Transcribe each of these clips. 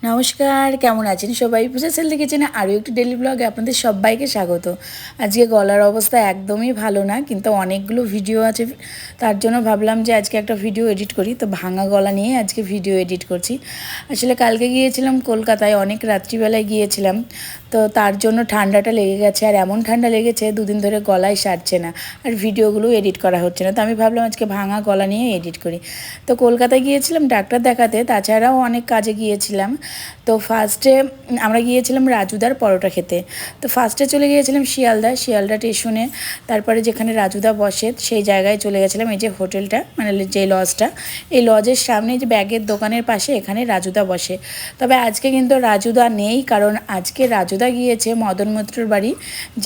নমস্কার, কেমন আছেন সবাই? পূজা সেল কিচেনে আরও একটি ডেইলি ব্লগে আপনাদের সবাইকে স্বাগত। আজকে গলার অবস্থা একদমই ভালো না, কিন্তু অনেকগুলো ভিডিও আছে, তার জন্য ভাবলাম যে আজকে একটা ভিডিও এডিট করি। তো ভাঙা গলা নিয়ে আজকে ভিডিও এডিট করছি। আসলে কালকে গিয়েছিলাম কলকাতায়, অনেক রাত্রিবেলায় গিয়েছিলাম, তো তার জন্য ঠান্ডাটা লেগে গেছে। আর এমন ঠান্ডা লেগেছে, দুদিন ধরে গলায় সারছে না, আর ভিডিওগুলো এডিট করা হচ্ছে না। তো আমি ভাবলাম আজকে ভাঙা গলা নিয়ে এডিট করি। তো কলকাতায় গিয়েছিলাম ডাক্তার দেখাতে, তাছাড়াও অনেক কাজে গিয়েছিলাম। তো ফার্স্টে আমরা গিয়েছিলাম রাজুদার পরোটা খেতে। তো ফার্স্টে চলে গিয়েছিলাম শিয়ালদা স্টেশনে। তারপরে যেখানে রাজুদা বসে সেই জায়গায় চলে গেছিলাম। এই যে হোটেলটা, মানে যে লজটা, এই লজের সামনে যে ব্যাগের দোকানের পাশে এখানে রাজুদা বসে। তবে আজকে কিন্তু রাজুদা নেই, কারণ আজকে রাজুদা গিয়েছে মদন মিত্রর বাড়ি,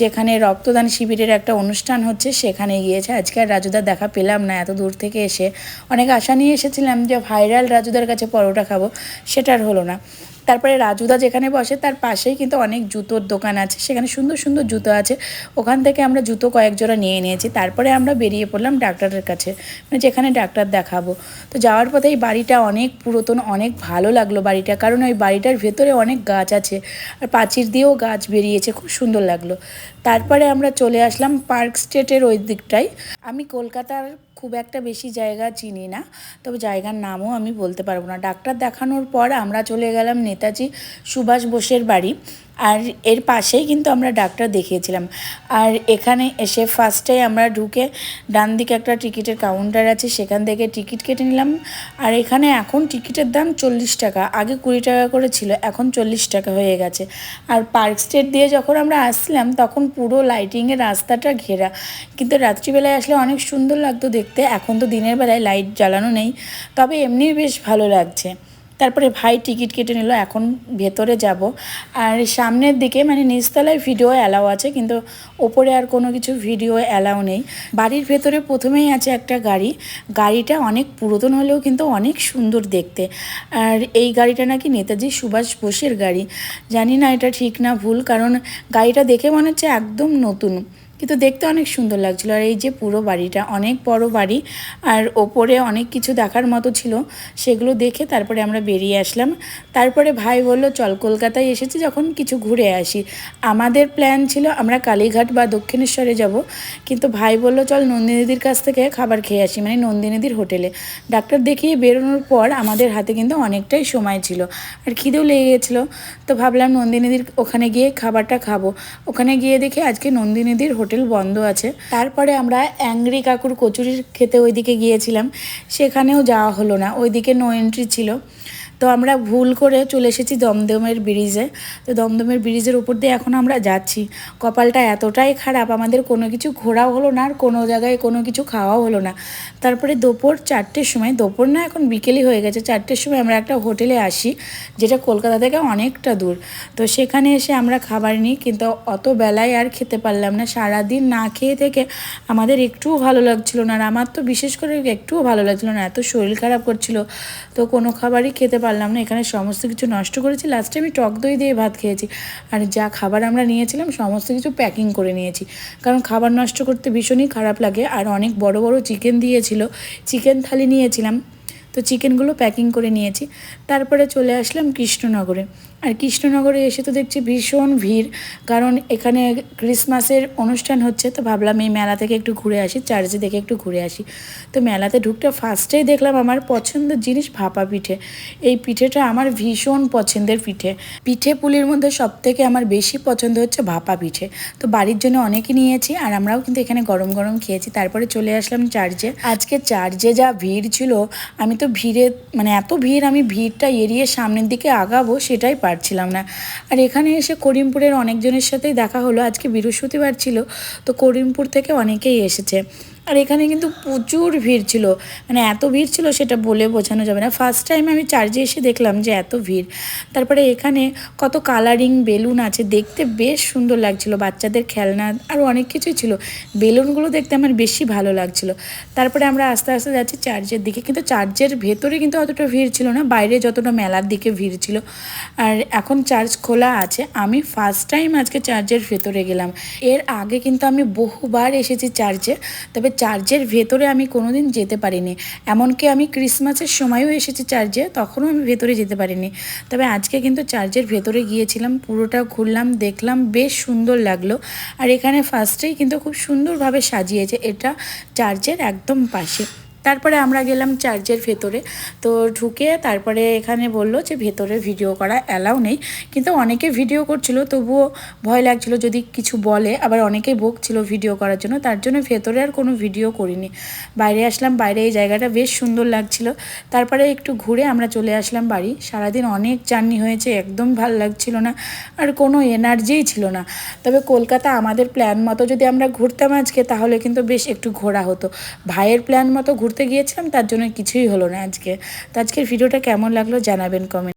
যেখানে রক্তদান শিবিরের একটা অনুষ্ঠান হচ্ছে, সেখানে গিয়েছে। আজকে আর রাজুদার দেখা পেলাম না, এত দূর থেকে এসে অনেক আশা নিয়ে এসেছিলাম যে ভাইরাল রাজুদার কাছে পরোটা খাবো, সেটা আর হলো না। তারপরে রাজুদা যেখানে বসে তার পাশেই কিন্তু অনেক জুতোর দোকান আছে, সেখানে সুন্দর সুন্দর জুতো আছে। ওখান থেকে আমরা জুতো কয়েক জোড়া নিয়ে নিয়েছি। তারপরে আমরা বেরিয়ে পড়লাম ডাক্তারের কাছে, মানে যেখানে ডাক্তার দেখাবো। তো যাওয়ার পথে এই বাড়িটা অনেক পুরাতন, অনেক ভালো লাগলো বাড়িটা, কারণ ওই বাড়িটার ভেতরে অনেক গাছ আছে, আর প্রাচীর দিয়েও গাছ বেরিয়েছে, খুব সুন্দর লাগলো। তারপরে আমরা চলে আসলাম পার্ক স্ট্রিটের ওই দিকটায়। আমি কলকাতার খুব একটা বেশি জায়গা চিনি না, তবে জায়গার নামও আমি বলতে পারবো না। ডাক্তার দেখানোর পর আমরা চলে গেলাম নেতাজি সুভাষ বোসের বাড়ি, আর এর পাশেই কিন্তু আমরা ডাক্তার দেখিয়েছিলাম। আর এখানে এসে ফার্স্টে আমরা ঢুকে ডান দিকে একটা টিকিটের কাউন্টার আছে, সেখান থেকে টিকিট কেটে নিলাম। আর এখানে এখন টিকিটের দাম 40 টাকা, আগে 20 টাকা করে ছিল, এখন 40 টাকা হয়ে গেছে। আর পার্ক স্ট্রিট দিয়ে যখন আমরা আসছিলাম তখন পুরো লাইটিংয়ের রাস্তাটা ঘেরা, কিন্তু রাত্রিবেলায় আসলে অনেক সুন্দর লাগতো দেখতে। এখন তো দিনের বেলায় লাইট জ্বালানো নেই, তবে এমনিই বেশ ভালো লাগছে। তারপরে ভাই টিকিট কেটে নিল, এখন ভেতরে যাব। আর সামনের দিকে মানে নিচতলায় ভিডিও অ্যালাউ আছে, কিন্তু ওপরে আর কোনো কিছু ভিডিও অ্যালাউ নেই। বাড়ির ভেতরে প্রথমেই আছে একটা গাড়ি, গাড়িটা অনেক পুরাতন হলেও কিন্তু অনেক সুন্দর দেখতে। আর এই গাড়িটা নাকি নেতাজি সুভাষ বোসের গাড়ি। জানি না এটা ঠিক না ভুল, কারণ গাড়িটা দেখে মনে হচ্ছে একদম নতুন, কিন্তু দেখতে অনেক সুন্দর লাগছিলো। আর এই যে পুরো বাড়িটা অনেক বড় বাড়ি, আর ওপরে অনেক কিছু দেখার মতো ছিল, সেগুলো দেখে তারপরে আমরা বেরিয়ে আসলাম। তারপরে ভাই বললো চল, কলকাতায় এসেছি যখন কিছু ঘুরে আসি। আমাদের প্ল্যান ছিল আমরা কালীঘাট বা দক্ষিণেশ্বরে যাব, কিন্তু ভাই বললো চল নন্দিনীদির কাছ থেকে খাবার খেয়ে আসি, মানে নন্দিনীদির হোটেলে। ডাক্তার দেখিয়ে বেরোনোর পর আমাদের হাতে কিন্তু অনেকটাই সময় ছিল, আর খিদেও লেগে গেছিলো। তো ভাবলাম নন্দিনীদির ওখানে গিয়ে খাবারটা খাবো। ওখানে গিয়ে দেখি আজকে নন্দিনীদির হোটেল বন্ধ আছে। তারপরে আমরা অ্যাংরি কাকুর কচুরির খেতে ওইদিকে গিয়েছিলাম, সেখানেও যাওয়া হলো না, ওইদিকে নো এন্ট্রি ছিল। তো আমরা ভুল করে চলে এসেছি দমদমের ব্রিজে। তো দমদমের ব্রিজের উপর দিয়ে এখন আমরা যাচ্ছি। কপালটা এতটাই খারাপ, আমাদের কোনো কিছু ঘোরাও হলো না, আর কোনো জায়গায় কোনো কিছু খাওয়াও হলো না। তারপরে দুপুর 4টের সময়, দুপুর না এখন বিকেলই হয়ে গেছে, 4টের সময় আমরা একটা হোটেলে আসি, যেটা কলকাতা থেকে অনেকটা দূর। তো সেখানে এসে আমরা খাবার নিই, কিন্তু অত বেলায় আর খেতে পারলাম না। সারাদিন না খেয়ে থেকে আমাদের একটুও ভালো লাগছিল না, আর আমার তো বিশেষ করে একটুও ভালো লাগছিল না, এত শরীর খারাপ করছিল। তো কোনো খাবারই খেতে পারলাম না, এখানে সমস্ত কিছু নষ্ট করেছি। লাস্টে আমি টক দই দিয়ে ভাত খেয়েছি, আর যা খাবার আমরা নিয়েছিলাম সমস্ত কিছু প্যাকিং করে নিয়েছি, কারণ খাবার নষ্ট করতে ভীষণই খারাপ লাগে। আর অনেক বড় বড় চিকেন দিয়েছিল, চিকেন থালি নিয়েছিলাম, তো চিকেনগুলো প্যাকিং করে নিয়েছি। তারপরে চলে আসলাম কৃষ্ণনগরে। আর কৃষ্ণনগরে এসে তো দেখছি ভীষণ ভিড়, কারণ এখানে ক্রিসমাসের অনুষ্ঠান হচ্ছে। তো ভাবলাম এই মেলা থেকে একটু ঘুরে আসি, চার্চে দেখে একটু ঘুরে আসি। তো মেলাতে ঢুকতে ফার্স্টেই দেখলাম আমার পছন্দের জিনিস ভাপা পিঠে। এই পিঠেটা আমার ভীষণ পছন্দের পিঠে। পিঠে পুলির মধ্যে সবথেকে আমার বেশি পছন্দ হচ্ছে ভাপা পিঠে। তো বাড়ির জন্য অনেকই নিয়েছি, আর আমরাও কিন্তু এখানে গরম গরম খেয়েছি। তারপরে চলে আসলাম চার্চে। আজকে চার্চে যা ভিড় ছিল, আমি তো ভিড়ে মানে এত ভিড়, আমি ভিড়টা এড়িয়ে সামনের দিকে আগাবো সেটাই পারছিলাম না। আর এখানে এসে করিমপুরের অনেকজনের সাথেই দেখা হলো, আজকে বৃহস্পতিবার ছিল, তো করিমপুর থেকে অনেকেই এসেছে। আর এখানে কিন্তু প্রচুর ভিড় ছিল, মানে এত ভিড় ছিল সেটা বলে বোঝানো যাবে না। ফার্স্ট টাইম আমি চার্চে এসে দেখলাম যে এত ভিড়। তারপরে এখানে কত কালারিং বেলুন আছে, দেখতে বেশ সুন্দর লাগছিল, বাচ্চাদের খেলনা আরও অনেক কিছুই ছিল। বেলুনগুলো দেখতে আমার বেশি ভালো লাগছিল। তারপরে আমরা আস্তে আস্তে যাচ্ছি চার্চের দিকে, কিন্তু চার্চের ভেতরে কিন্তু অতটা ভিড় ছিল না, বাইরে যতটা মেলার দিকে ভিড় ছিল। আর এখন চার্চ খোলা আছে, আমি ফার্স্ট টাইম আজকে চার্চের ভেতরে গেলাম। এর আগে কিন্তু আমি বহুবার এসেছি চার্চে, তবে চার্চের ভেতরে আমি কোনোদিন যেতে পারিনি, এমনকি আমি ক্রিসমাসের সময়ও এসেছি চার্চে, তখনও আমি ভেতরে যেতে পারিনি। তবে আজকে কিন্তু চার্চের ভেতরে গিয়েছিলাম, পুরোটা ঘুরলাম, দেখলাম, বেশ সুন্দর লাগলো। আর এখানে ফার্স্টেই কিন্তু খুব সুন্দরভাবে সাজিয়েছে, এটা চার্চের একদম পাশে। তারপরে আমরা গেলাম চার্চের ভেতরে, তো ঢুকে তারপরে এখানে বললো যে ভেতরে ভিডিও করা অ্যালাউ নেই, কিন্তু অনেকে ভিডিও করছিল, তবুও ভয় লাগছিল যদি কিছু বলে, আবার অনেকেই বকছিল ভিডিও করার জন্য, তার জন্য ভেতরে আর কোনো ভিডিও করিনি। বাইরে আসলাম, বাইরে এই জায়গাটা বেশ সুন্দর লাগছিল। তারপরে একটু ঘুরে আমরা চলে আসলাম বাড়ি। সারাদিন অনেক জার্নি হয়েছে, একদম ভাল লাগছিল না, আর কোনো এনার্জিই ছিল না। তবে কলকাতা আমাদের প্ল্যান মতো যদি আমরা ঘুরতাম আজকে, তাহলে কিন্তু বেশ একটু ঘোরা হতো। ভাইয়ের প্ল্যান মতো ঘুরতে গিয়েছিলাম, তার জন্য কিছুই হলো না আজকে। তো আজকের ভিডিওটা কেমন লাগলো জানাবেন কমেন্ট।